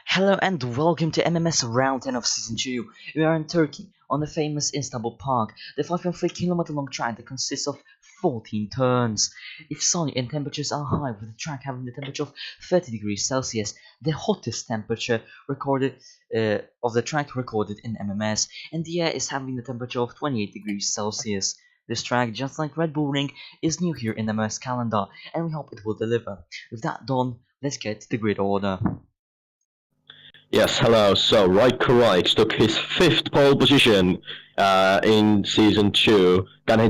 Hello and welcome to MMS Round 10 of Season 2. We are in Turkey, on the famous Istanbul Park, the 5.3 km long track that consists of 14 turns. It's sunny and temperatures are high, with the track having the temperature of 30 degrees Celsius, the hottest temperature recorded of the track recorded in MMS, and the air is having the temperature of 28 degrees Celsius. This track, just like Red Bull Ring, is new here in the MMS calendar, and we hope it will deliver. With that done, let's get to the grid order. Yes, hello. So, Raikkonen took his fifth pole position in season 2. Can he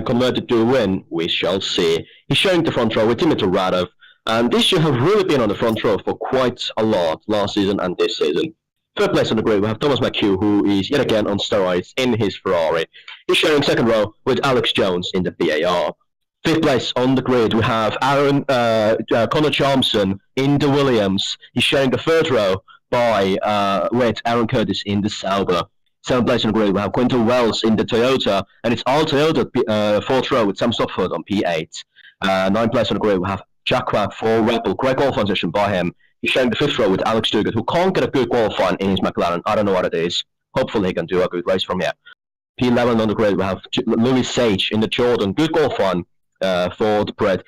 converted to a win? We shall see. He's sharing the front row with Dimitar Radov, and this year have really been on the front row for quite a lot last season and this season. Third place on the grid, we have Thomas McHugh, who is yet again on steroids in his Ferrari. He's sharing second row with Alex Jones in the BAR. Fifth place on the grid, we have Connor Thompson in the Williams. He's sharing the third row with Aaron Curtis in the Sauber. Seventh place on the grid, we have Quinton Wells in the Toyota, and it's all Toyota fourth row with Sam Stopford on P8. Ninth place on the grid, we have Jack Quack for Red Bull. Great qualifying session by him. He's sharing the fifth row with Alex Dugard, who can't get a good qualifying in his McLaren. I don't know what it is. Hopefully he can do a good race from here. P11 on the grid, we have Louis Sage in the Jordan. Good qualifying for the Pred.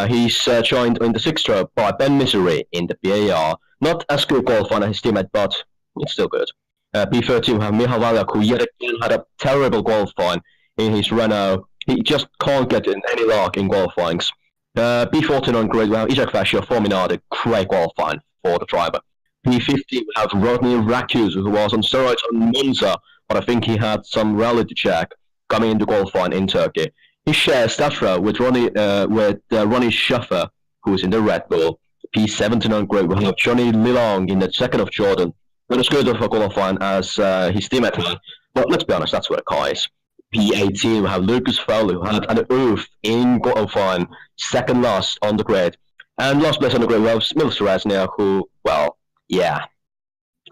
He's joined in the sixth row by Ben Misery in the BAR. Not as good qualifying as his teammate, but it's still good. P13 we have Michal Valak, who yet again had a terrible qualifying in his Renault. He just can't get in any luck in qualifyings. P14 on grid we have Isaac Fascio for Minardi. Great qualifying for the driver. P15 we have Rodney Rakus, who was on steroids on Monza, but I think he had some reality check coming into qualifying in Turkey. He shares that row with Ronnie Schaffer, who is in the Red Bull. P17 on grid, we have Johnny Lilong in the second of Jordan. Not as good of a qualifying as his teammate had, but let's be honest, that's where the car is. P18, we have Lucas Fowler, who had an oof in qualifying, second last on the grid. And last place on the grid, we have Smil Sereznia, who, well, yeah,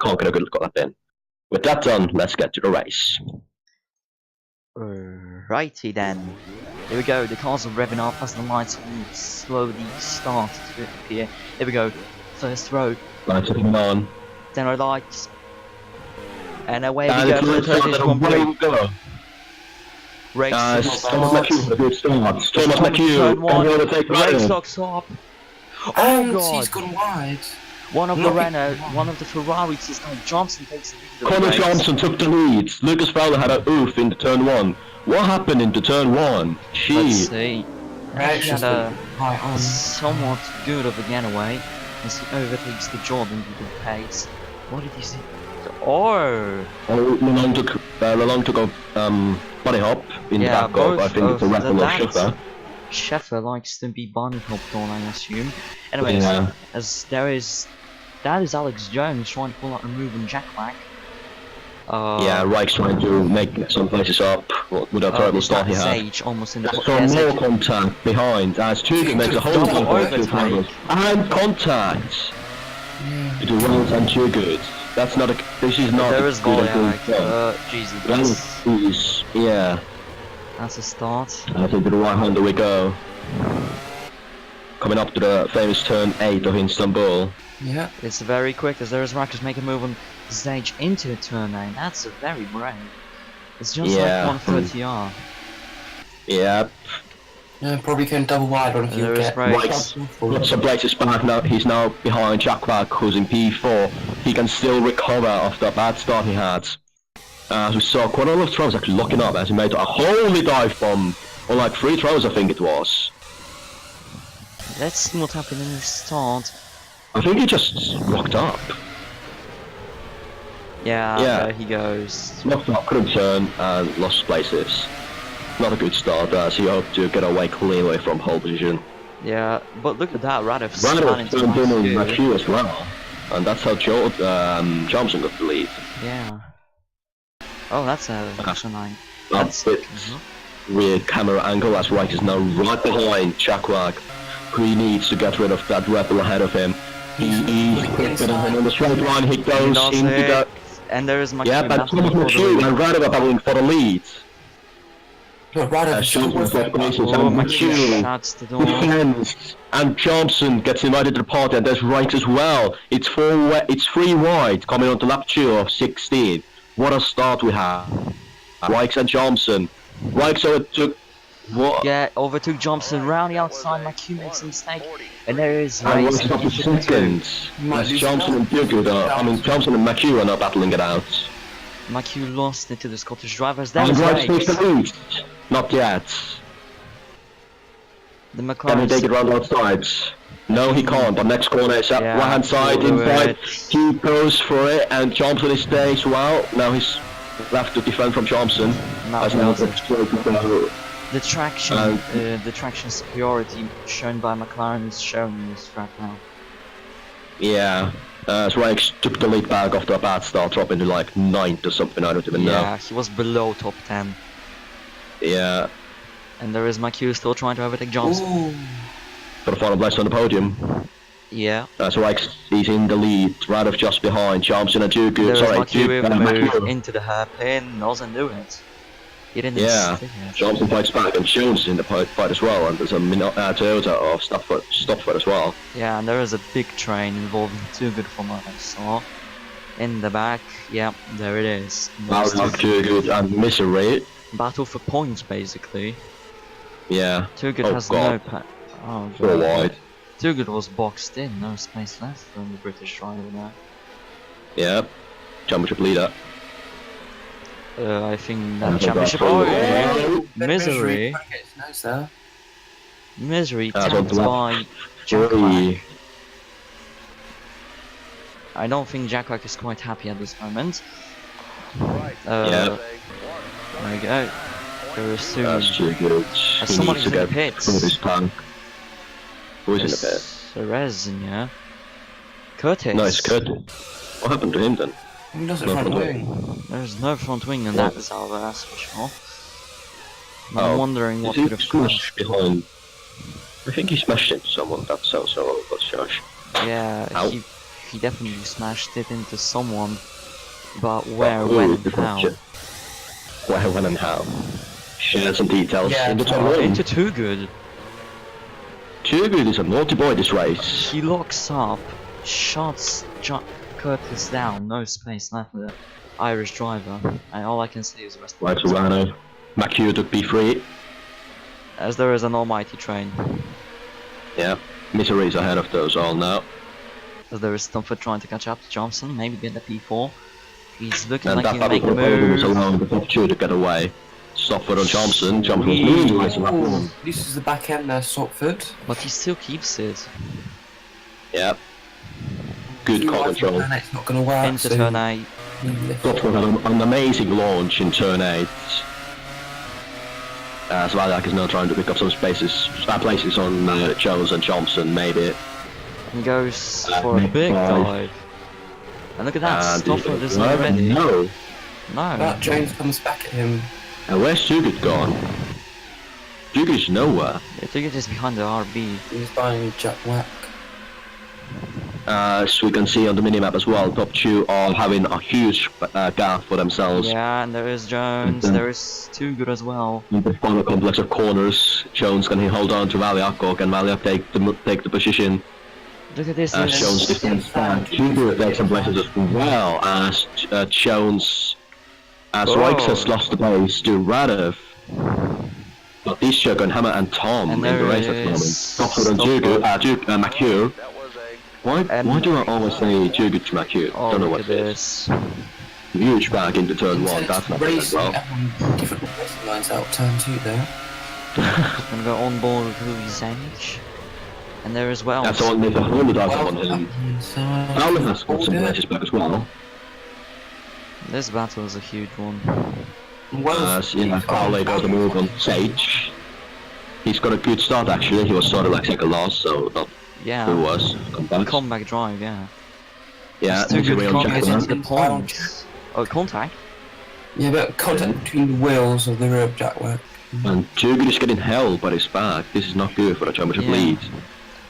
can't get a good look at that in. With that done, let's get to the race. Righty then. Here we go, the cars are revving up as the lights will slowly start to appear. Here we go, first row. Lights are coming on. 10 row lights. And away we go for the Turkish Grand Prix. Race Thomas McHugh with a good start. Thomas McHugh, race locks up. Oh god! He's gone wide. One of the Renault, one of the Ferraris is now Johnson takes the lead. Connor Johnson took the lead. Lucas Fowler had an oof into turn 1. What happened into turn 1? Let's see. He had a somewhat good of a getaway as he overtakes the Jordan with the pace. What did he see? Oh! Lalong took a bunny hop in the back of, I think it's a Red Bull or Schaffer. Schaffer likes to be bunny hopped on, I assume. Anyways, as that is Alex Jones trying to pull out a move on Jack Quack. Reich's trying to make some places up with a terrible start he had. Sage almost in the more contact behind as Tugan makes a whole overtake. And contact! To do well and too good. That's not a. This is not there is a good Jesus. That is, yeah. That's a start. I think to the right hander we go. Coming up to the famous turn 8 of Istanbul. Yeah. It's very quick as there is Rackers make a move on stage into turn 9. That's a very brave. It's just like 130R. Yeah. Yeah, probably can double wide on if you get Got some places back now. He's now behind Jack Quack, who's in P4. He can still recover after that bad start he had. As we saw, quite a lot of throws actually locking up as he made a holy dive bomb on like 3 throws, I think it was. Let's see what happened in the start. I think he just locked up. Yeah, there he goes. Locked up, couldn't turn, and lost places. Not a good start, as he hoped to get away cleanly from pole position. Yeah, but look at that, Radov turned in on McHugh as well. And that's how Johnson got the lead. Yeah. Oh, that's a line. That's it. Weird camera angle as Wright is now right behind Jack Quack, who he needs to get rid of that rebel ahead of him. He's quicker than him on the straight line. He goes into the. And there is McHugh. Yeah, but Thomas McHugh and Radov are battling for the lead. Look, right over Johnson the places Oh, and McHugh McHugh shuts the door. defends, and Johnson gets invited to the party, and there's Wright as well. It's three wide coming on to lap 2 of 16. What a start we have. Wright and Johnson. Wright overtook. What? Yeah, overtook Johnson round the outside. McHugh makes a mistake, and there is And race. Wright up to second. As Johnson and Duguid Johnson and McHugh are now battling it out. McHugh lost it to the Scottish drivers. There And was Wright takes race. the lead. Not yet. The Can he McLaren. take it round outside? No, he can't. The next corner is up Yeah, right hand side, he'll do inside. it. He goes for it, and Johnson is there as well. Now he's left to defend from Johnson. Now As he now does it. the The traction superiority shown by McLaren is shown in this track now. yeah. Rex took the lead back after a bad start, dropping to like 9th or something. I don't even know. Yeah, he was below top 10. Yeah. And there is McHugh still trying to overtake Johnson. Ooh. For the final place on the podium. Yeah. Rex is in the lead, right of just behind Johnson and Duguid. There is Sorry, McHugh McHugh. moved into the hairpin, doesn't do it. He didn't Yeah, stick it. Johnson fights back, and Jones in the fight as well, and there's a Toyota of Stopford as well. Yeah, and there is a big train involving Too Good from what I saw. In the back, yeah, there it is. There's Too Good and Misery. battle for points, basically. Yeah. Too Good Oh, has God. no oh, Four God. wide. Too Good was boxed in, no space left from the British driver there. Yeah. Championship leader. I think that And championship. that's all. Oh, Misery. Trying to get his nose there. Misery That's on tapped the by Jack Black. Three. I don't think Jack Black is quite happy at this moment. Yeah. There we go. There is two. That's too good. He someone needs is to in get the pits. through this tank. Who is in the pit? Perez in here. Curtis. No, it's Curtis. What happened to him then? He does it No, front no. wing. There's no front wing on that Zalva, that's for sure. Oh, I'm wondering what Is he could have crashed. smashed behind? I think he smashed into someone. That's so but Josh. Yeah, Ow. he definitely smashed it into someone. But where, Ooh, when, and good how? question. Where, when, and how? Share some details Yeah, in the top Oh, one. into Too Good. Too good is a naughty boy this race. He locks up, shots Curtis down, no space left for the Irish driver. And all I can say is rest Right, Rano. McHugh took P3. as there is an almighty train. Yeah. Misery is ahead of those all now. As there is Stumford trying to catch up to Johnson, maybe get the P4. He's looking And like that he'll battle make the for podium was move. allowing the top two to get away. Stopford on Johnson. Johnson's Sweet. leading the race in lap Ooh, one. this is the back end there, Stopford. But he still keeps it. Yeah. Good car control. And it's not going to work. Into so turn 8. he lifts. Stopford had an amazing launch in turn 8. Svalak is now trying to pick up some places on Jones and Johnson, maybe. And goes for a Nick big Drive. dive. And look at that, And Stopford isn't ready. No. No. But Jones comes back at him. And where's Sugit gone? Sugit is nowhere. I think it is behind the RB. He's buying Jack Whack. As we can see on the minimap as well, top two are having a huge gap for themselves. Yeah, and there is Jones, Mhm. there is Too Good as well. In the final complex of corners, Jones can hold on to Valiak, or can Valiak take the position? Look at this. Jones defends back. Sugit takes some places as well as Jones. As Oh. Rikes has lost the place to Radov. But these two are going hammer and Tom And in the there race at the moment. is Stopford and McHugh. Why do I always say Jugut to McHugh? Oh, Don't know look what at it is. this. Huge back into turn 1, that's not good as racing well. different racing lines out turn 2 there. Gonna go on board with Louis Zanich. And there as well. That's all there's a whole lot Well, on him. inside. Fowler has got some places back as well. This battle is a huge one. Wells, Fowler got the move on Sage. He's got a good start actually, he was sort of like second last, so not Yeah. who was. Comeback. Comeback drive, yeah. Yeah, It's Too Good Misery on can't Jack get now. into the Jackson. points. Oh, contact? Yeah, but contact between the wheels of the rear of Jack Whack. And Jugut is getting held by his back. This is not good for a championship Yeah. lead.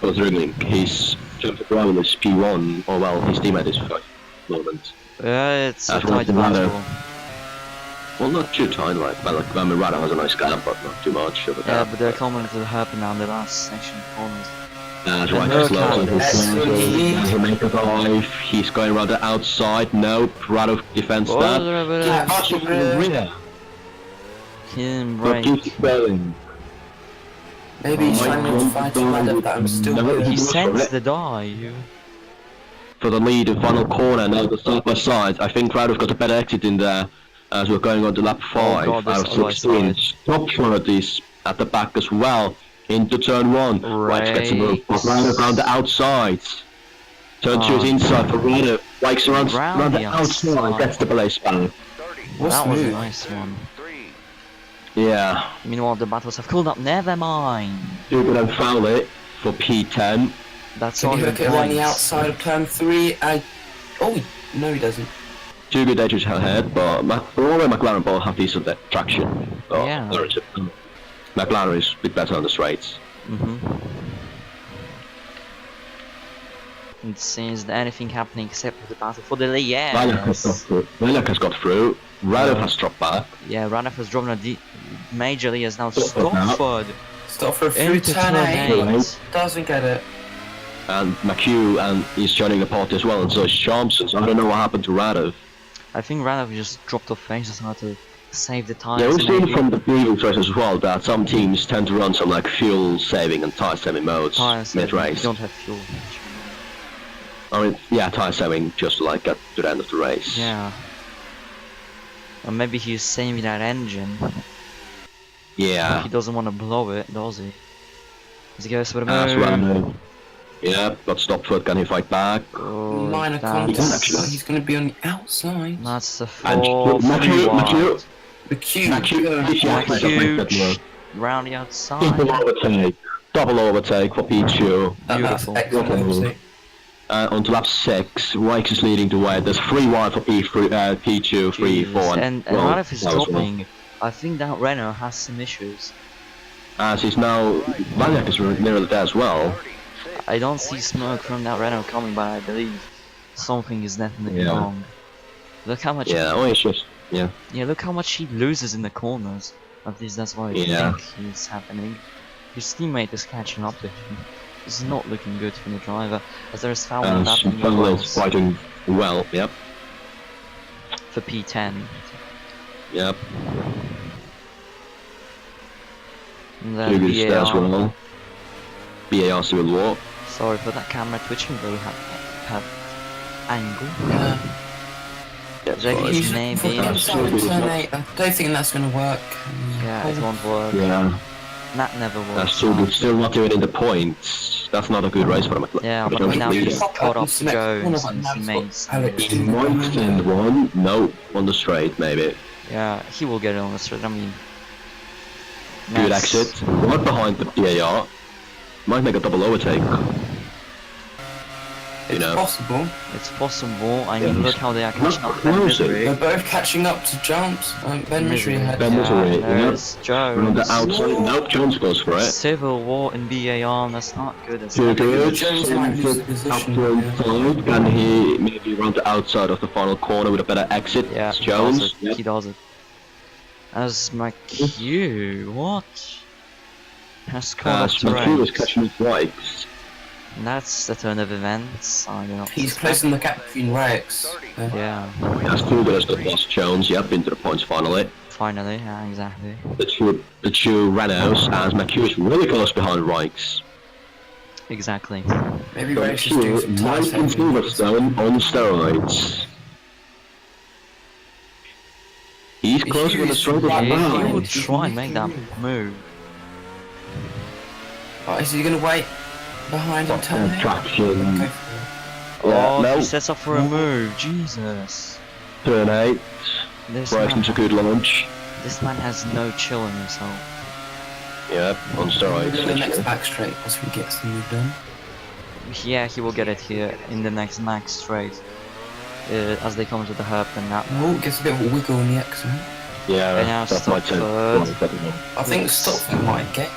Considering his championship rival is P1, or well, his teammate is 5 at the moment. Yeah, it's a That's tight what the matter. battle. Well, not too tight, like, well, like, I mean, Rado has a nice gap, but not too much of a Yeah, gap. but they're coming to the herb now in the last section of corners. That's And right, look slow, at this. he makes a dive, he's going around the outside, nope, Rado defends that. Yeah, Archie from the rear, Him but right. keeps going. Maybe he's trying to fight Rado, but I'm still No, here. He sends the dive. For the lead in final corner, now the side by side. I think Rado's got a better exit in there as we're going on to lap 5 God, this out side by of 16. side. Stop Trinity at the back as well. Into turn 1. Right gets a move. Rado around the outside. Turn 2 is inside for Rado. Bikes around the outside. Gets the belay span. That was a nice one. Yeah. Meanwhile, the battles have cooled up. Never mind. Dugan and foul it for P10. That's Can all he your hook it around the points. outside of turn 3? Oh, no he doesn't. Two good edges ahead, but Ferrari and McLaren both have decent traction. But Yeah. McLaren is a bit better on the straights. It seems that anything happening except for the battle for the lead. Yes. Lilac has got through. Rado has dropped back. Yeah, Ranaf has dropped a major lead as now Stopford now. Stopford. Stopford through Into turn turn 8. 8. Doesn't get it. And McHugh and he's joining the party as well, and so is Thompson. So I don't know what happened to Rado. I think Ranaf just dropped off face just how to save the tires. Yeah, we've seen maybe. from the previous race as well that some teams tend to run some like fuel saving and tire saving modes Tires, mid you race. don't have fuel. I mean, yeah, tire saving just to like get to the end of the race. Yeah. Or maybe he's saving that engine. Yeah. He doesn't want to blow it, does he? He goes for the As move. well. Yeah, got Stopford. Can he fight back? Oh, Minor that's- contact. He's going to be on the outside. That's a And 4 McHugh. The Q. McHugh round the outside. Double overtake for Pichu. That's Beautiful. excellent. Obviously. On to lap 6, Wikes is leading the way. There's 3 wide for Pichu, 3, 4, And Ranaf is dropping. I think that Renault has some issues. As he's now, Vaniak is nearly there as well. I don't see smoke from that Renault coming, but I believe something is definitely Yeah. wrong. Look how much. Yeah, oh, it's just, yeah. Yeah, look how much he loses in the corners. At least that's what I Yeah. think is happening. His teammate is catching up to him. This is not looking good for the driver, as there is foul on that Bell is fighting well, yep, for P10. yep. And then Lugus there as VAR. well. BAR Civil War. Sorry for that camera twitching, but we have angle. That's Jake right. is He's maybe. for the outside of turn 8. I don't think that's going to work. Yeah, it won't work. Yeah, That never works. that's still good. Still not even in the points. That's not a good race for him. Yeah, but Jones now leading. he's caught up to Jones and he makes. He might send one. No, on the straight maybe. Yeah, he will get it on the straight. I mean, Good next. exit. Right behind the BAR. Might make a double overtake. You know. Possible. It's possible. I Yeah, mean, look he's how they are catching up. not Ben closing. Misery. They're both catching up to Jones. Ben Misery had. Ben Misery, yeah. There's From the Jones. outside. Nope, Jones goes for it. Civil war in BAR, and that's not good. That's Too not good. Jones might lose the position, Up to yeah. inside. Can he maybe run the outside of the final corner with a better exit? Yeah, It's he Jones. does it. Yep. He does it. As my Q, what? Has caught up to McHugh is race. catching his bikes. And that's the turn of events. I do not He's suspect. closing the gap between Rex. Yeah, That's too good as the boss Jones. Yep, into the points finally. finally, yeah, exactly. The two Renaults as McHugh is really close behind Rikes. Exactly. Maybe So Rex is doing some McHugh tire might in saving. Silverstone on steroids. He's close with the struggle Right Yeah, he behind. would try and make that move. Oh, is he going to wait behind and turn it? Traction. Okay. Oh, no. he sets up for a move. Jesus. Turn 8. This Bryson's a man, good launch. this man has no chill in himself. Yep, on steroids. The next literally. back straight once he gets the move done. Yeah, he will get it here in the next max straight. As they come to the herb and that. Oh, gets a bit of a wiggle in the exit. Yeah, And now that might turn. Stopford. I think Yes. Stopford might get.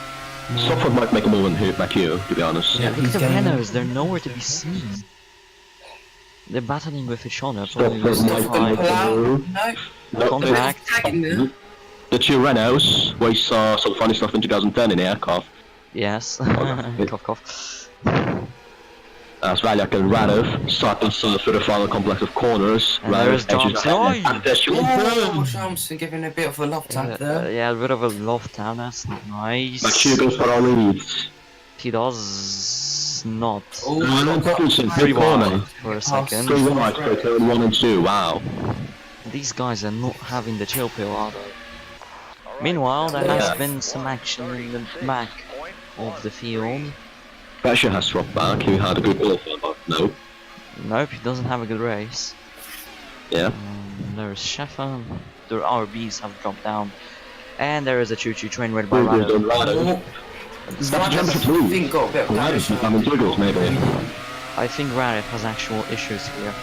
Stopford might make a move on McHugh, to be honest. Yeah, Look at he's the getting- Renaults, they're nowhere to be seen. They're battling with each other. Stop Probably for losing my time. No. Contact. Tagging there. The two Renaults, we saw some funny stuff in 2010 in Aircraft. Yes. Cough, cough. As Valjak and Radov start themselves through the final complex of corners. And there is Johnson. And there's Oh, Johnson giving a bit of a love tap there. Yeah, a bit of a love tap. That's not nice. McHugh goes for our leads. He does not. Oh, And Johnson, Three good corner. wide for a second. 3 wide for turn 1 and 2, wow. These guys are not having the chill pill, are they? Meanwhile, there has been some action in the back of the field. Pressure has dropped back, he had a good qualifying, but no. Nope, he doesn't have a good race. Yeah. There's Sheffer, the RBs have dropped down. And there is a choo-choo train read by Radov. Radov. Radov. Stop jumping to I think got a bit of Radov's becoming jiggles, maybe. I think Radov has actual issues here.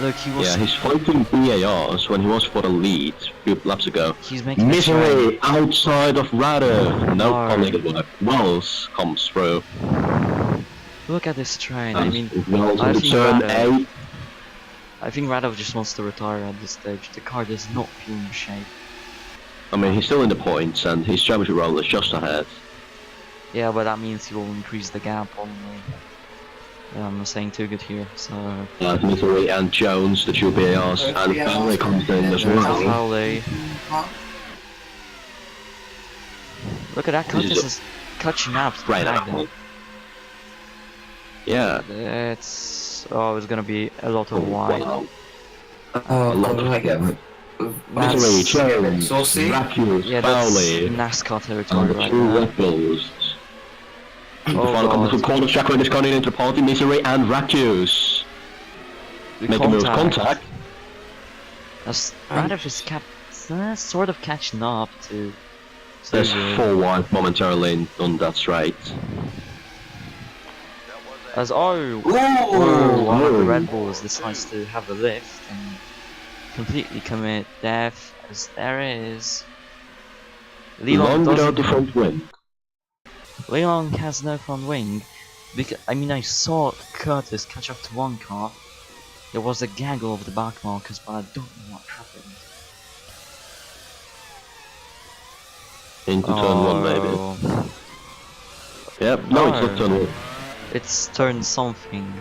Look, he was... Yeah, he's fighting BARs when he was for the lead a few laps ago. He's making Misery outside of Radov. No, No. colleague work. Wells comes through. Look at this train, I mean... Wells I on the think turn Radov- 8. I think Radov just wants to retire at this stage. The car does not feel in shape. I mean, he's still in the points and his championship role is just ahead. Yeah, but that means he will increase the gap on me. I'm saying too good here, so... Misery and Jones, the two BARs, and Fowley comes in as well. Fowley. Look at that, Curtis is catching up. Right now. Yeah. It's... Oh, it's gonna be a lot of wide. Wow. Oh, God, I get it. Misery, Jones, Saucy. Matthews, Yeah, that's Fowley, NASCAR and territory the right two there. Red Bulls. The Oh final comes from god. corner track when it's coming into the party, Misery and Rakius. Making moves, contact. As Radov is sort of catching up to... There's to- 4 wide momentarily on that straight. As one of the Oh. Red Bulls decides to have a lift and completely commit death, as there is... Long without the doesn't... front wing. Leon has no front wing. Because, I mean, I saw Curtis catch up to one car. There was a gaggle of the back markers, but I don't know what happened. Into turn 1 maybe. Oh, Yep, no, it's not turn 1. it's turn something.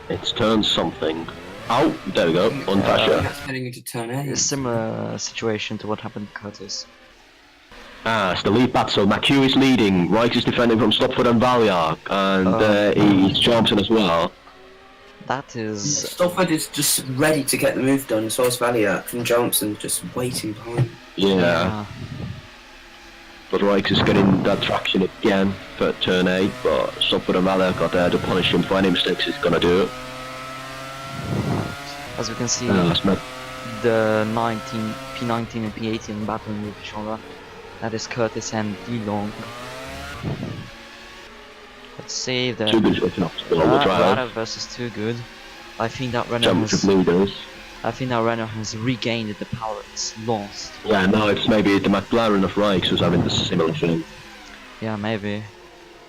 It's turn something. Oh, there we go, on pressure. That's heading into turn A 8. similar situation to what happened to Curtis. It's the lead battle. McHugh is leading. Reich is defending from Stopford and Valjak, and he's Johnson as well. That is... Stofford is just ready to get the move done, so is Valiant and Johnson just waiting behind. Yeah, but Reich is getting that traction again for turn 8, but Stopford and Valjak are there to punish him for any mistakes he's gonna do. As we can see, That's not the P19 and P18 battling with each other. That is Curtis and DeLong. Let's see the too good looking up to the drive. Radov versus Too Good. I think that Renault Championship has, leaders. I think that Renault has regained the power it's lost. Yeah, now it's maybe the McLaren of Reich who's having the similar thing. Yeah, maybe.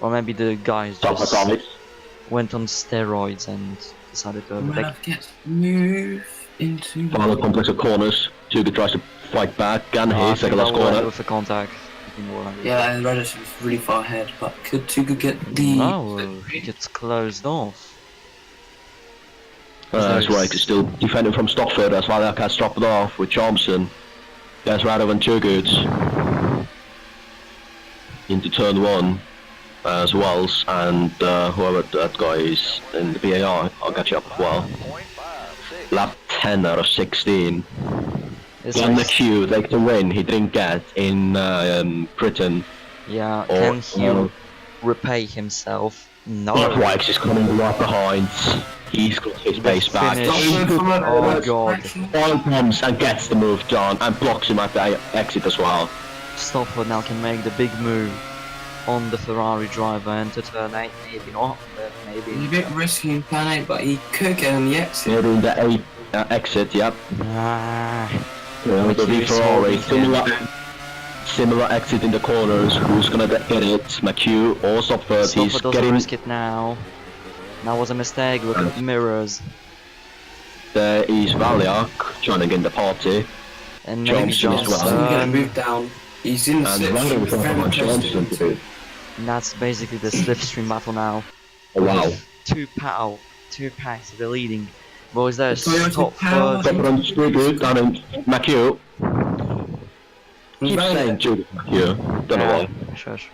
Or maybe the guys Top just of went on steroids and decided to overtake. Renault gets move into Final complex of corners. Too good tries to fight back. Gan I here, think second last that will end corner. with a contact. Yeah, and Renault was really far ahead, but could Tuga get the... No, he gets closed off. That's Reich is still defending from Stopford. That's why that has dropped it off with Johnson. There's Radov and Too Good. Into turn 1 as Wells and whoever that guy is in the BAR. I'll get you up as well. Lap 10 out of 16. On the queue, like the win he didn't get in Britain. Yeah, Or- can he repay himself? No. Reich is coming right behind. He's got his base back. finish. Oh god. All comes and gets the move done and blocks him at the exit as well. Stofford now can make the big move on the Ferrari driver into turn 8. Maybe not, but He's a maybe. bit risky in plan 8, but he could get on the exit. Here in the 8 exit, yep. Ah, The McHugh is Ferrari, holding similar exit in the corners. Who's gonna get it? McHugh or Stopford? He's Stofford doesn't getting. risk it now. That was a mistake. Look at the mirrors. There is Valiak joining in the party. And maybe Johnson as well. He's gonna Johnson. move down. He's in the And slipstream. Valiak Very on Johnson to interesting. do. And that's basically the slipstream battle now. Oh, wow. With two packs they're leading. Boys, there's Toyota top Power. third. Top run Stugu, down in McHugh. Keep saying Jude McHugh. Don't know why. Shush.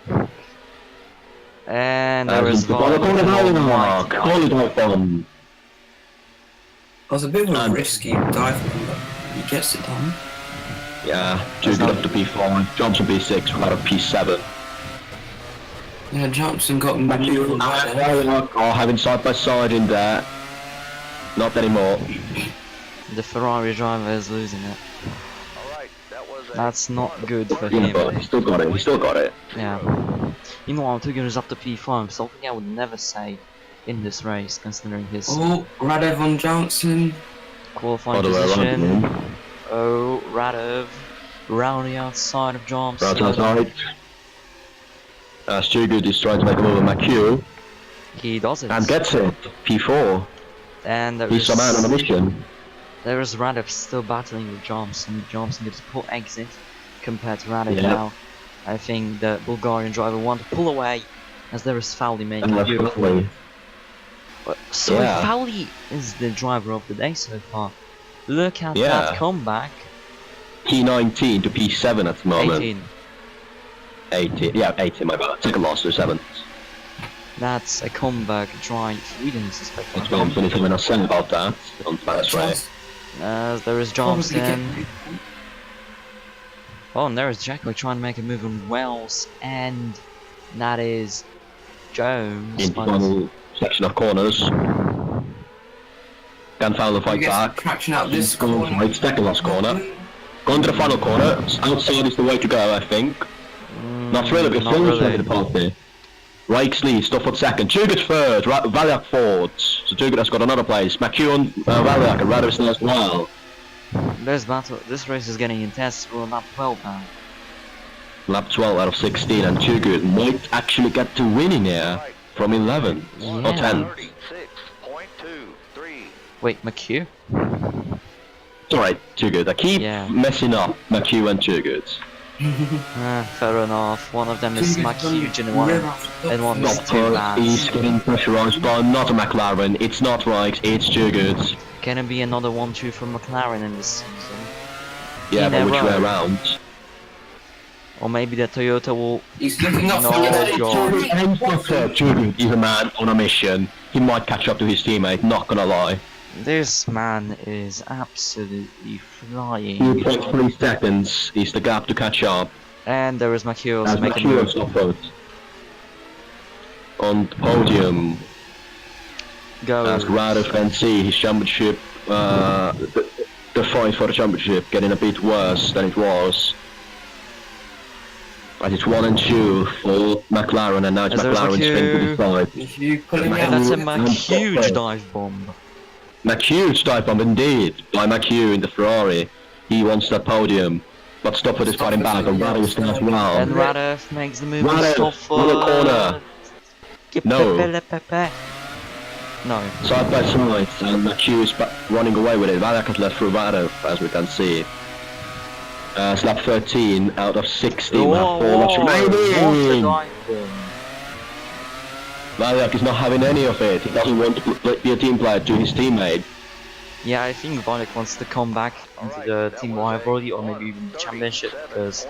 And there is the corner Valiak. Holy dive bomb. It was a bit of a And- risky dive, but he gets it done. Yeah, Jude up to P5, Johnson P6, out of P7. Yeah, Johnson got McHugh and Valiak are having side by side in there. Not anymore. The Ferrari driver is losing it. That's not good for Yeah, but him. he still got it. He still got it. Yeah. Meanwhile, Tugan is up to P5, something I would never say in this race, considering his Oh, Radev on Johnson. qualifying All the way around position. him. Oh, Radev, round the outside of Johnson. Right outside. Stugu is trying to make a move on McHugh He does it. and gets it. P4. And there He's is, some man on a mission. there is Radev still battling with Johnson. Johnson gets a poor exit compared to Radev Yeah. now. I think the Bulgarian driver want to pull away as there is Fowley making And it that's beautiful. quickly. So Yeah. Fowley is the driver of the day so far. Look at Yeah. that comeback. P19 to P7 at the moment. 18. 18. Yeah, 18, my bad. Second loss to 7th. That's a comeback drive. We didn't suspect That's that. what I'm finishing I said about that on Spanish Way. There is Probably Johnson. Oh, and there is Jacko trying to make a move on Wells, and that is Jones. In the but- final section of corners. Can Fowler He fight gets back? traction out this Going corner. right, second last corner. Going to the final corner. Outside is the way to go, I think. Not really, because not Fowler's really. the party. Rikes lead, Stofford second. Jugut third, Valiak fourth. So Jugut has got another place. McHugh and Valiak and Radovic as well. This race is getting intense. We're on lap 12 now. Lap 12 out of 16, and Jugut might actually get to winning here from 11 or Yeah. 10. Wait, McHugh? It's alright, Jugut. I keep Yeah. messing up McHugh and Jugut. Fair enough. One of them is McHugh and one is Not too first, bad. he's getting pressurized by not a McLaren. It's not right, it's Jugut. Can it be another 1-2 from McLaren in this season? Yeah, In but a which way row. around? Or maybe the Toyota will... He's looking up No, for the God. Jugut is a man on a mission. He might catch up to his teammate, not gonna lie. This man is absolutely flying. 2.3 seconds is the gap to catch up. And there is McHugh As making a McHugh move. and Stofford on the podium. Go. As Radov can see his championship, the fight for the championship getting a bit worse than it was. As it's 1 and 2 for McLaren, and now it's As there's McLaren's McHugh. thing to decide. You pulling And out. that's a And huge Stofford. dive bomb. McHugh's type bomb indeed, by McHugh in the Ferrari. He wants that podium. But Stofford is fighting back, and Radov is still as well. And Radev makes the move on Radev, Stofford. on the corner. No. No. Side by side, and McHugh is running away with it. Valiak has left through Radov, as we can see. It's lap 13 out of 16. We have 4 laps What a remaining. dive bomb. Valiak is not having any of it. He doesn't want to be a team player to his teammate. Yeah, I think Valiak wants to come back into the team rivalry or maybe even the championship because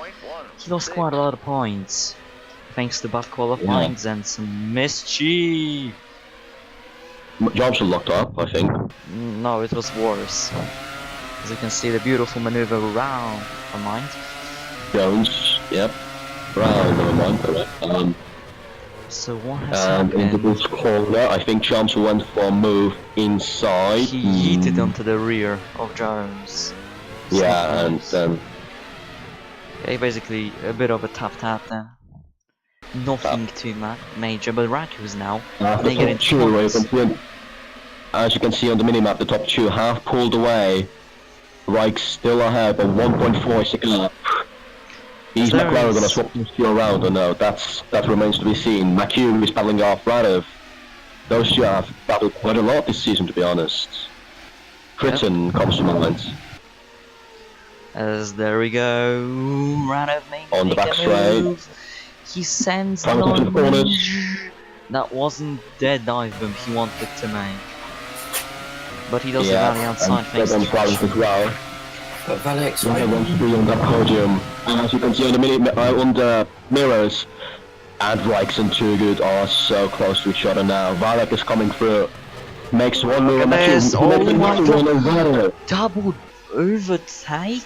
he lost quite a lot of points thanks to bad qualifyings and some mischief. Johnson locked up, I think. No, it was worse. As you can see, the beautiful maneuver around. Never mind. Jones, yep. Brown, never mind, correct. So what has And into happened? this corner, I think Johnson went for a move inside. He yeeted onto the rear of Jones. Yeah, and Okay, basically a bit of a tough tap there. Nothing too major, but Raku's now. the They get top in two, points. as you can see on the minimap, the top two have pulled away. Reich still ahead, but 1.4 is a gap. Is There McLaren is- gonna swap this few around or no? That remains to be seen. McHugh is battling off Radov. Those two have battled quite a lot this season, to be honest. Britain comes to mind. As there we go, Ranov On the back straight. He sends Final two corners. That wasn't the dive bomb he wanted to make. But he does Yeah, the rally outside and thanks on to Flowers as well. But Valek's Right wants to be on that podium. And as you can see on the mirrors, and Rikes and Too Good are so close to each other now. Valek is coming through. Makes one move on the this. two. Oh Makes my another one as well. double overtake.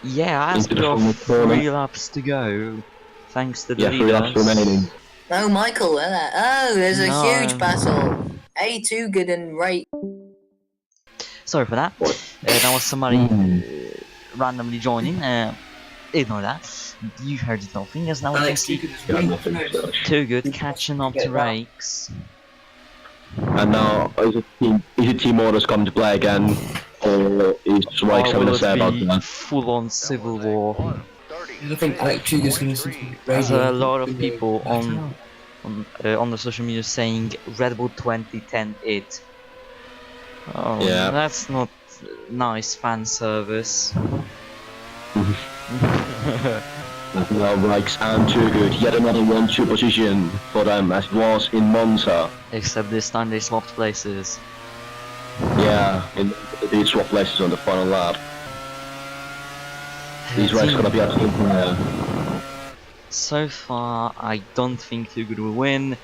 Yeah, as Into the we final have corner. 3 laps to go, thanks to the Yeah, 3 laps leaders. remaining. Oh, Michael, there's a No. huge battle. A2 good and right. Sorry for that. That was somebody randomly joining. Ignore that. You heard it nothing. As now we can Alex, see you could just wait. Too Good catching up to Rakes. And now, is it team orders come to play again? Or is Rikes Or having will a say about it be that? full-on civil war? I think Alex Chuga's going to listen to There's radio. a lot of people on the social media saying Red Bull 2010 it. Oh, Yeah. that's not nice fan service. Now Rikes and Too Good, yet another 1-2 position for them as it was in Monza. Except this time they swapped places. Yeah, they did swap places on the final lap. These races gonna be absolute fire. So far, I don't think Too Good will win.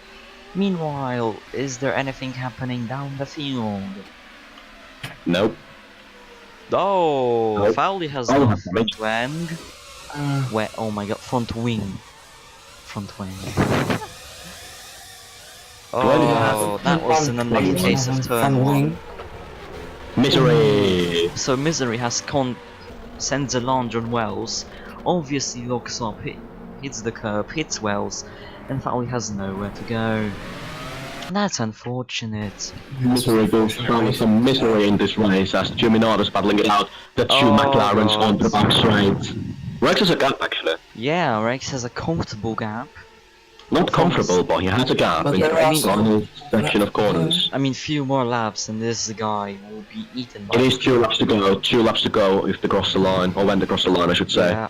Meanwhile, is there anything happening down the field? Nope. Oh, Nope. Fowley has Oh, no damage. front wing. Where? Oh my god, front wing. Front wing. Oh, that was an unlucky case of turn 1. Misery! So Misery has sends a lunge on Wells, obviously locks up, hits the curb, hits Wells, and Fowley has nowhere to go. That's unfortunate. Misery goes showing some misery in this race as Jimmy Nardis battling it out. The 2 McLarens God. on the back straight. Rex has a gap actually. Yeah, Rex has a comfortable gap. Not comfortable, but he has a gap But in there are the final section of corners. I mean, few more laps and this guy will be eaten by It is 2 laps to go, 2 laps to go if they cross the line, or when they cross the line I should say. Yeah.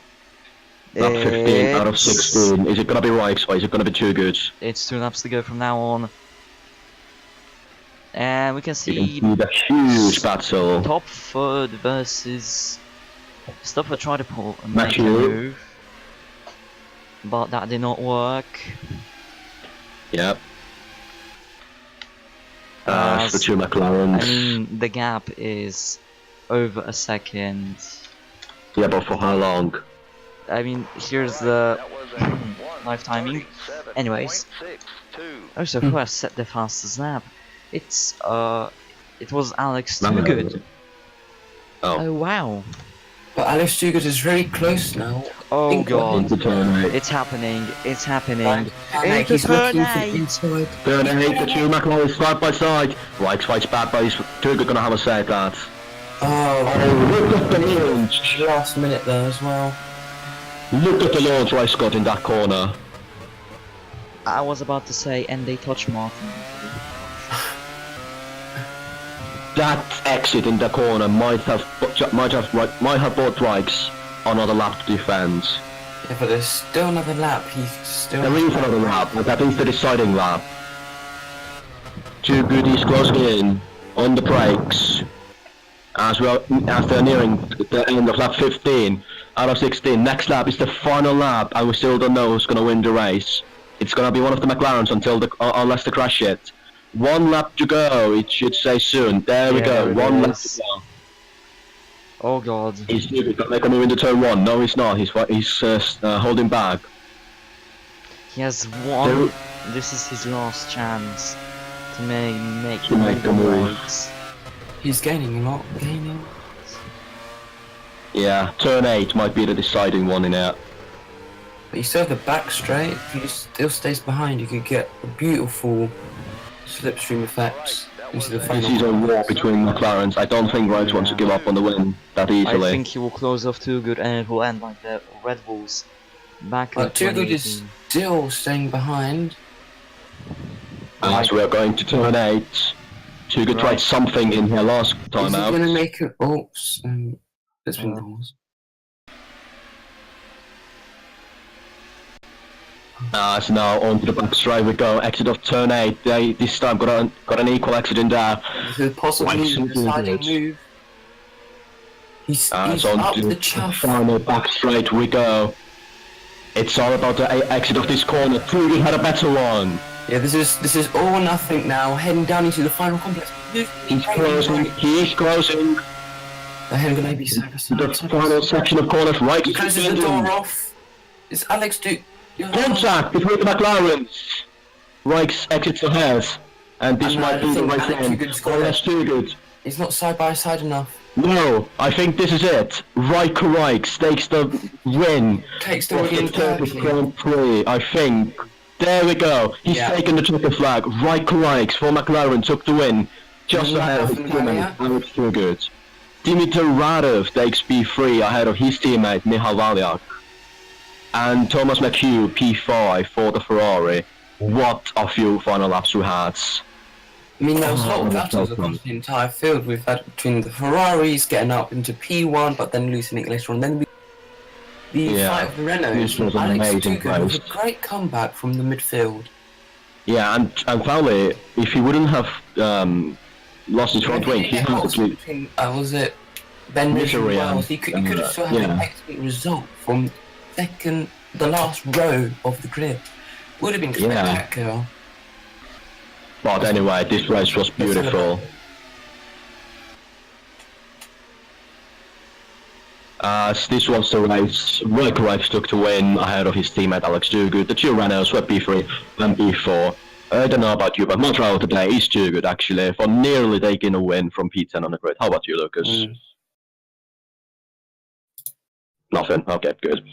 Lap 15 out of It's- 16. Is it gonna be Rikes or is it gonna be Too Good? It's 2 laps to go from now on. And we can You see can see the huge battle. top third versus Stopper tried to pull and make a Matthew. move, but that did not work. Yep. As- The 2 McLarens. I mean, the gap is over a second. Yeah, but for how long? I mean, here's the live timing. Anyways, also who has set the fastest lap? It was Alex Too Good. Oh. Oh wow. But Alex Chuga is very close now. Oh Think god. Into turn 8. It's happening. It's happening. And he's turn looking for the 8. inside. Turn 8, the 2 McLarens side by side. Rikes fights bad, but he's Too Good gonna have a say at that. Oh, Look at the launch! last minute there as well. Look at the launch Rice got in that corner. I was about to say, and they touch Martin. That exit in the corner might have brought Rikes another lap to defend. Yeah, but there's still another lap. He's still. There is another lap, but that is the deciding lap. Too Good is closing in on the brakes. As they're nearing the end of lap 15 out of 16. Next lap is the final lap, and we still don't know who's gonna win the race. It's gonna be one of the McLarens unless they crash it. 1 lap to go, it should say soon. There we Yeah, go, there it 1 lap is. to go. Oh god. He's gonna make a move into turn 1. No, he's not. He's holding back. He has one. This is his last chance to make the move. breaks. He's gaining a lot. Gaining. Yeah, turn 8 might be the deciding one in it. But you still have the back straight. If he still stays behind, you could get a beautiful slipstream effects into the This final. is a war between McLarens. I don't think Rikes wants to give up on the win that I easily. think he will close off Too Good, and it will end like the Red Bulls back in But Too Good is 2018. still staying behind. As we are going to turn 8. Too good tried something in here last time Is he out. gonna make it? Oh, it's been paused. So now onto the back straight we go. Exit of turn 8. They this time got an equal exit in there. This is possibly the deciding move. He's So up onto the chuff. final back straight we go. It's all about the exit of this corner. Too good had a better one. Yeah, this is all or nothing now. Heading down into the final complex. He's closing. He's closing. The head gonna be The final section of corners right. He closes the door off. Is Alex do? Contact between the McLarens. Reichs exits ahead, and this might be the right end. Oh, that's too good. He's not side by side enough. No, I think this is it. Reichs takes the win. Takes the of win the in Turkish Turkey. Grand Prix, I think. There we go. He's taken the checker flag. Reichs for McLaren took the win. Just ahead of his teammate, Alex too good. Dimitar Radov takes P3 ahead of his teammate, Michal Valiak. And Thomas McHugh, P5 for the Ferrari. What a few final laps we had. I mean, there was a lot of battles across the entire field. We've had between the Ferraris getting up into P1, but then losing it later on. Then the fight of the Renaults. This was an Alex amazing Dugan with race. a great comeback from the midfield. Yeah, and finally, if he wouldn't have lost his front wing, he had to between, was it Ben Misery and Wells? and- He could have still had an excellent result from the last row of the grid. Would have been spectacular. But anyway, this race was beautiful. As this was the race, Reichs took the win ahead of his teammate Alex Duguid. The two Renaults were P3 and P4. I don't know about you, but my driver today is Duguid actually, for nearly taking a win from P10 on the grid. How about you, Lucas? Nothing. Okay, good.